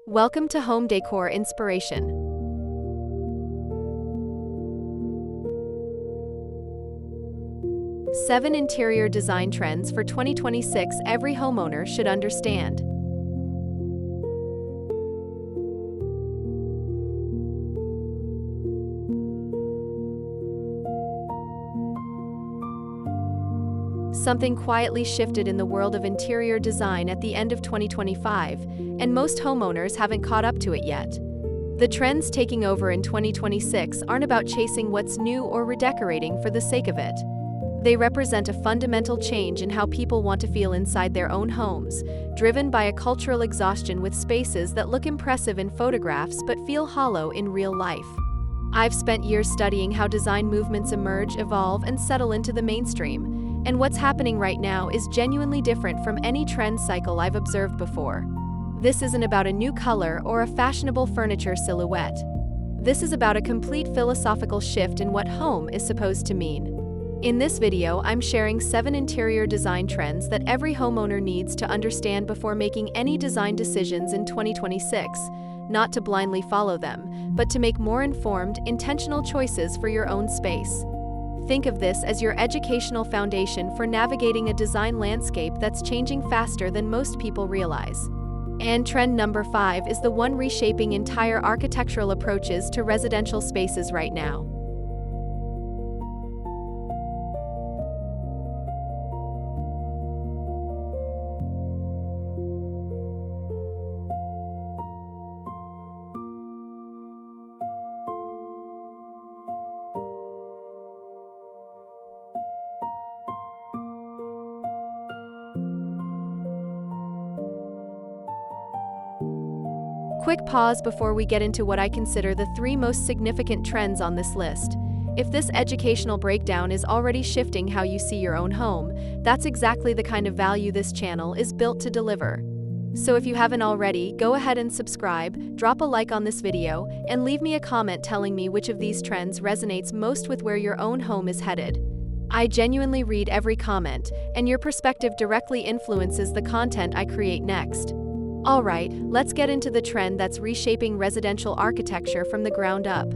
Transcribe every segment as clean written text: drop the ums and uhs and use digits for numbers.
Welcome to Home Decor Inspiration. Seven interior design trends for 2026 every homeowner should understand. Something quietly shifted in the world of interior design at the end of 2025, and most homeowners haven't caught up to it yet. The trends taking over in 2026 aren't about chasing what's new or redecorating for the sake of it. They represent a fundamental change in how people want to feel inside their own homes, driven by a cultural exhaustion with spaces that look impressive in photographs but feel hollow in real life. I've spent years studying how design movements emerge, evolve, and settle into the mainstream. And what's happening right now is genuinely different from any trend cycle I've observed before. This isn't about a new color or a fashionable furniture silhouette. This is about a complete philosophical shift in what home is supposed to mean. In this video, I'm sharing 7 interior design trends that every homeowner needs to understand before making any design decisions in 2026, not to blindly follow them, but to make more informed, intentional choices for your own space. Think of this as your educational foundation for navigating a design landscape that's changing faster than most people realize. And trend number 5 is the one reshaping entire architectural approaches to residential spaces right now. Quick pause before we get into what I consider the 3 most significant trends on this list. If this educational breakdown is already shifting how you see your own home, that's exactly the kind of value this channel is built to deliver. So if you haven't already, go ahead and subscribe, drop a like on this video, and leave me a comment telling me which of these trends resonates most with where your own home is headed. I genuinely read every comment, and your perspective directly influences the content I create next. Alright, let's get into the trend that's reshaping residential architecture from the ground up.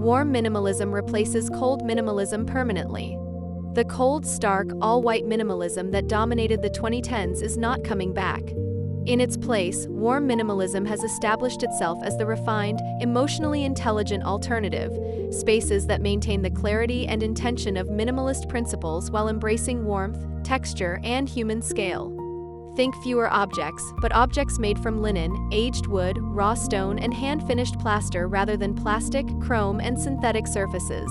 Warm minimalism replaces cold minimalism permanently. The cold, stark, all-white minimalism that dominated the 2010s is not coming back. In its place, warm minimalism has established itself as the refined, emotionally intelligent alternative, spaces that maintain the clarity and intention of minimalist principles while embracing warmth, texture, and human scale. Think fewer objects, but objects made from linen, aged wood, raw stone, and hand-finished plaster rather than plastic, chrome, and synthetic surfaces.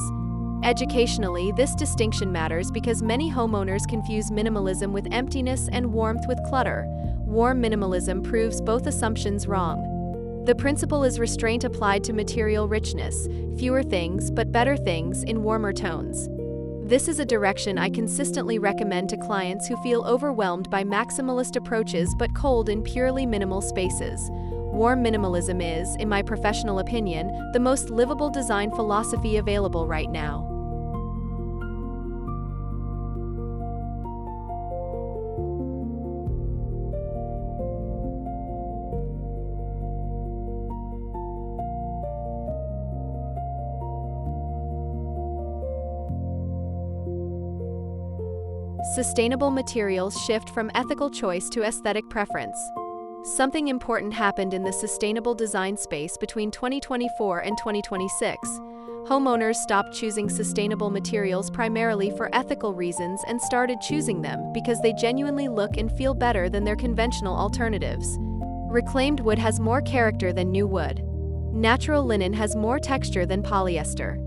Educationally, this distinction matters because many homeowners confuse minimalism with emptiness and warmth with clutter. Warm minimalism proves both assumptions wrong. The principle is restraint applied to material richness, fewer things but better things in warmer tones. This is a direction I consistently recommend to clients who feel overwhelmed by maximalist approaches but cold in purely minimal spaces. Warm minimalism is, in my professional opinion, the most livable design philosophy available right now. Sustainable materials shift from ethical choice to aesthetic preference. Something important happened in the sustainable design space between 2024 and 2026. Homeowners stopped choosing sustainable materials primarily for ethical reasons and started choosing them because they genuinely look and feel better than their conventional alternatives. Reclaimed wood has more character than new wood. Natural linen has more texture than polyester.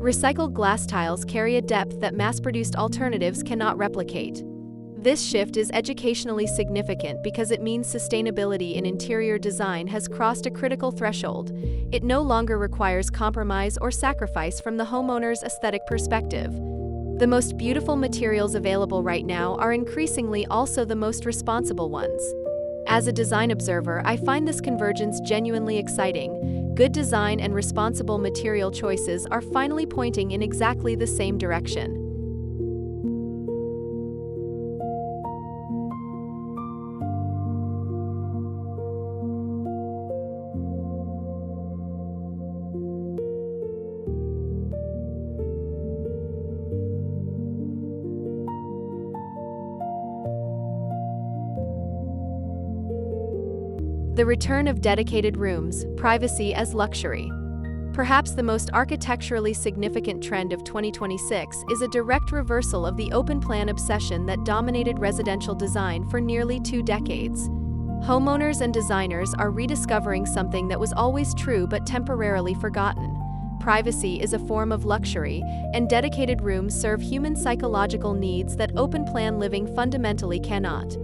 Recycled glass tiles carry a depth that mass-produced alternatives cannot replicate. This shift is educationally significant because it means sustainability in interior design has crossed a critical threshold. It no longer requires compromise or sacrifice from the homeowner's aesthetic perspective. The most beautiful materials available right now are increasingly also the most responsible ones. As a design observer, I find this convergence genuinely exciting. Good design and responsible material choices are finally pointing in exactly the same direction. The return of dedicated rooms, privacy as luxury. Perhaps the most architecturally significant trend of 2026 is a direct reversal of the open-plan obsession that dominated residential design for nearly 2 decades. Homeowners and designers are rediscovering something that was always true but temporarily forgotten. Privacy is a form of luxury, and dedicated rooms serve human psychological needs that open-plan living fundamentally cannot.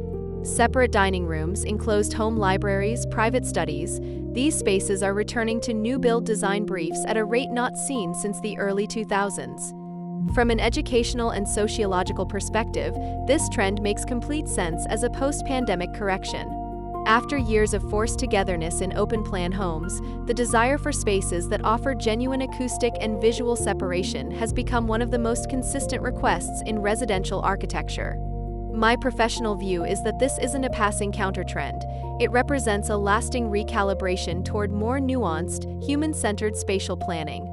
Separate dining rooms, enclosed home libraries, private studies, these spaces are returning to new-build design briefs at a rate not seen since the early 2000s. From an educational and sociological perspective, this trend makes complete sense as a post-pandemic correction. After years of forced togetherness in open-plan homes, the desire for spaces that offer genuine acoustic and visual separation has become one of the most consistent requests in residential architecture. My professional view is that this isn't a passing countertrend. It represents a lasting recalibration toward more nuanced, human-centered spatial planning.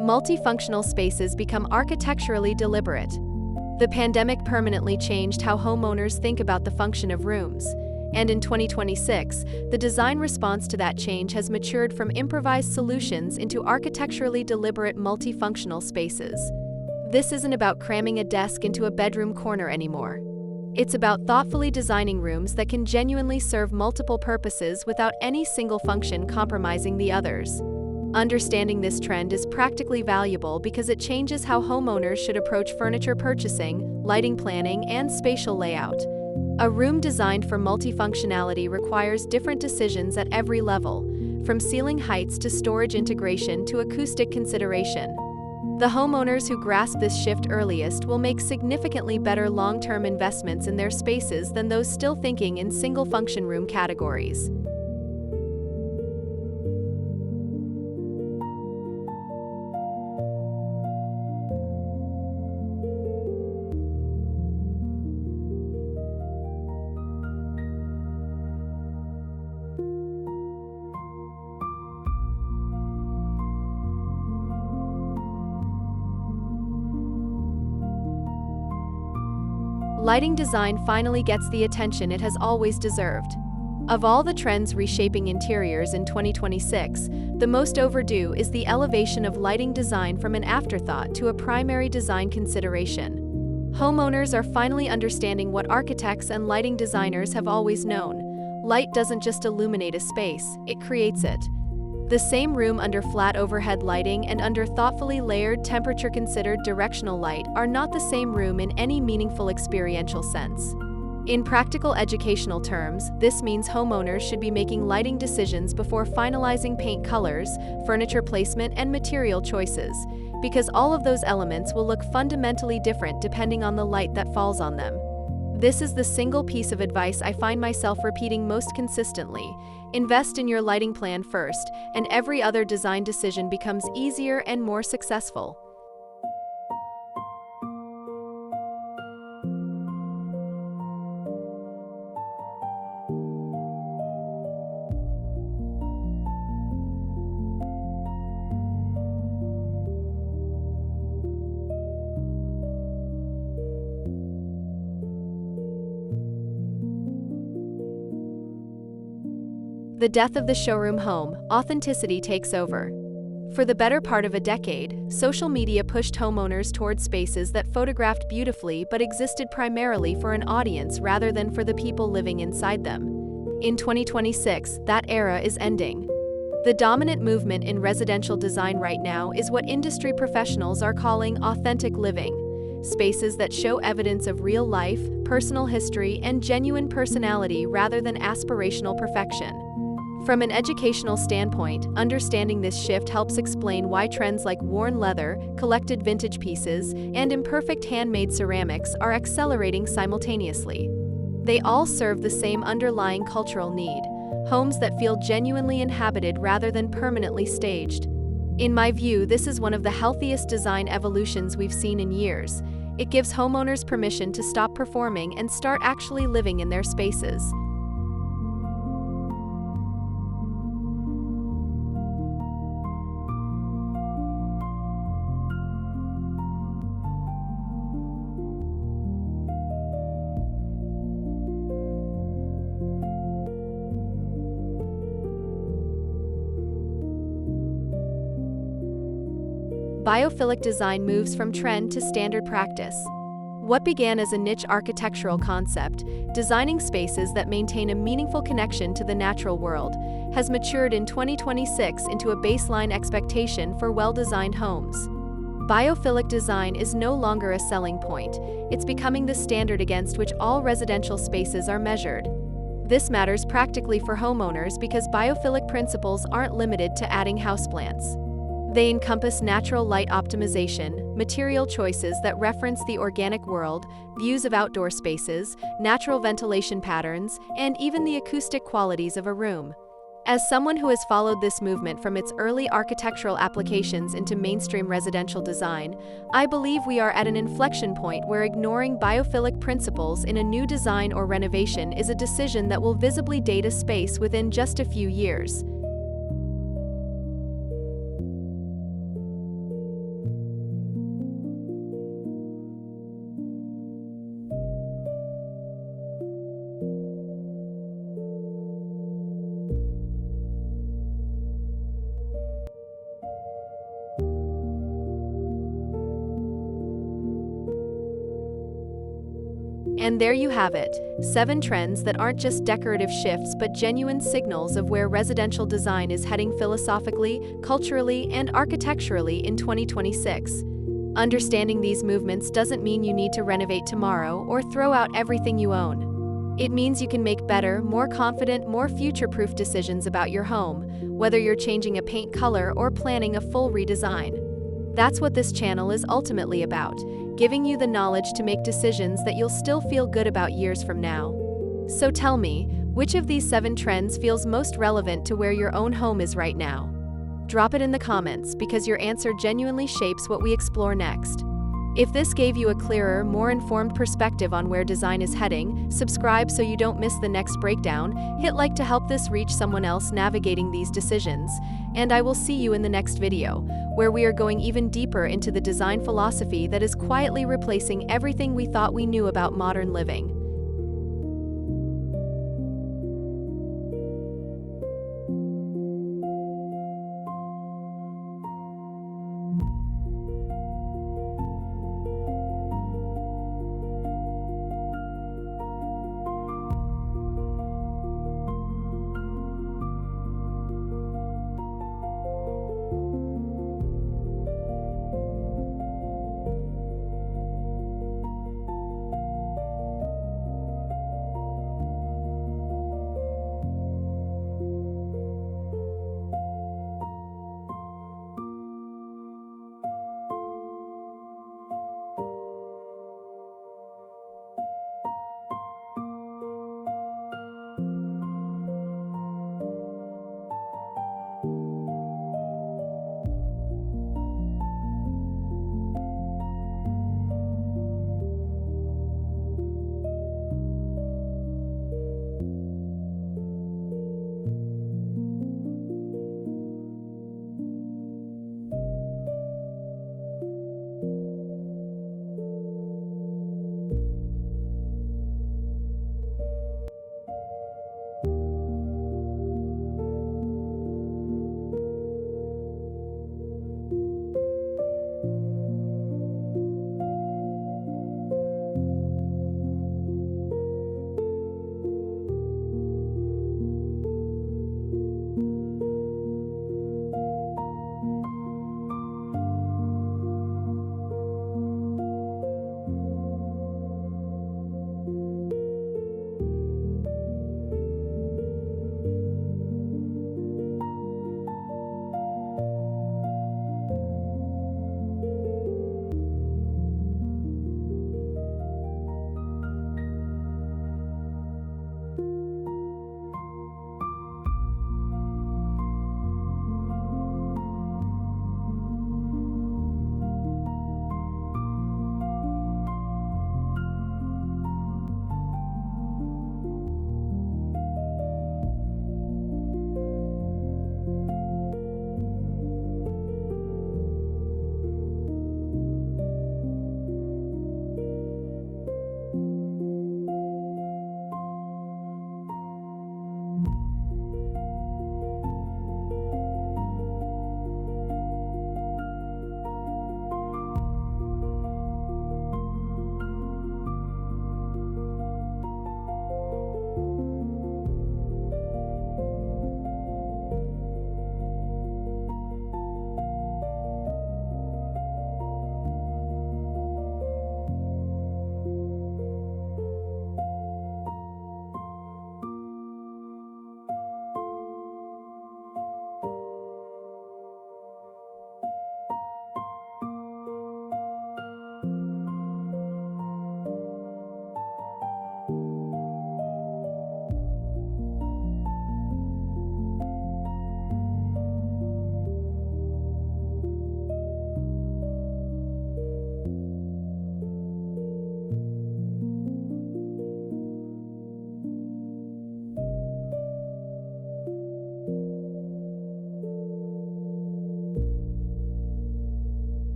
Multifunctional spaces become architecturally deliberate. The pandemic permanently changed how homeowners think about the function of rooms, and in 2026, the design response to that change has matured from improvised solutions into architecturally deliberate multifunctional spaces. This isn't about cramming a desk into a bedroom corner anymore. It's about thoughtfully designing rooms that can genuinely serve multiple purposes without any single function compromising the others. Understanding this trend is practically valuable because it changes how homeowners should approach furniture purchasing, lighting planning, and spatial layout. A room designed for multifunctionality requires different decisions at every level, from ceiling heights to storage integration to acoustic consideration. The homeowners who grasp this shift earliest will make significantly better long-term investments in their spaces than those still thinking in single-function room categories. Lighting design finally gets the attention it has always deserved. Of all the trends reshaping interiors in 2026, the most overdue is the elevation of lighting design from an afterthought to a primary design consideration. Homeowners are finally understanding what architects and lighting designers have always known. Light doesn't just illuminate a space, it creates it. The same room under flat overhead lighting and under thoughtfully layered, temperature-considered directional light are not the same room in any meaningful experiential sense. In practical educational terms, this means homeowners should be making lighting decisions before finalizing paint colors, furniture placement, and material choices, because all of those elements will look fundamentally different depending on the light that falls on them. This is the single piece of advice I find myself repeating most consistently. Invest in your lighting plan first, and every other design decision becomes easier and more successful. The death of the showroom home, authenticity takes over. For the better part of a decade, social media pushed homeowners toward spaces that photographed beautifully but existed primarily for an audience rather than for the people living inside them. In 2026, that era is ending. The dominant movement in residential design right now is what industry professionals are calling authentic living. spaces that show evidence of real life, personal history, and genuine personality rather than aspirational perfection. From an educational standpoint, understanding this shift helps explain why trends like worn leather, collected vintage pieces, and imperfect handmade ceramics are accelerating simultaneously. They all serve the same underlying cultural need: homes that feel genuinely inhabited rather than permanently staged. In my view, this is one of the healthiest design evolutions we've seen in years. It gives homeowners permission to stop performing and start actually living in their spaces. Biophilic design moves from trend to standard practice. What began as a niche architectural concept, designing spaces that maintain a meaningful connection to the natural world, has matured in 2026 into a baseline expectation for well-designed homes. Biophilic design is no longer a selling point; it's becoming the standard against which all residential spaces are measured. This matters practically for homeowners because biophilic principles aren't limited to adding houseplants. They encompass natural light optimization, material choices that reference the organic world, views of outdoor spaces, natural ventilation patterns, and even the acoustic qualities of a room. As someone who has followed this movement from its early architectural applications into mainstream residential design, I believe we are at an inflection point where ignoring biophilic principles in a new design or renovation is a decision that will visibly date a space within just a few years. And there you have it, 7 trends that aren't just decorative shifts but genuine signals of where residential design is heading philosophically, culturally, and architecturally in 2026. Understanding these movements doesn't mean you need to renovate tomorrow or throw out everything you own. It means you can make better, more confident, more future-proof decisions about your home, whether you're changing a paint color or planning a full redesign. That's what this channel is ultimately about, giving you the knowledge to make decisions that you'll still feel good about years from now. So tell me, which of these 7 trends feels most relevant to where your own home is right now? Drop it in the comments because your answer genuinely shapes what we explore next. If this gave you a clearer, more informed perspective on where design is heading, subscribe so you don't miss the next breakdown, hit like to help this reach someone else navigating these decisions, and I will see you in the next video, where we are going even deeper into the design philosophy that is quietly replacing everything we thought we knew about modern living.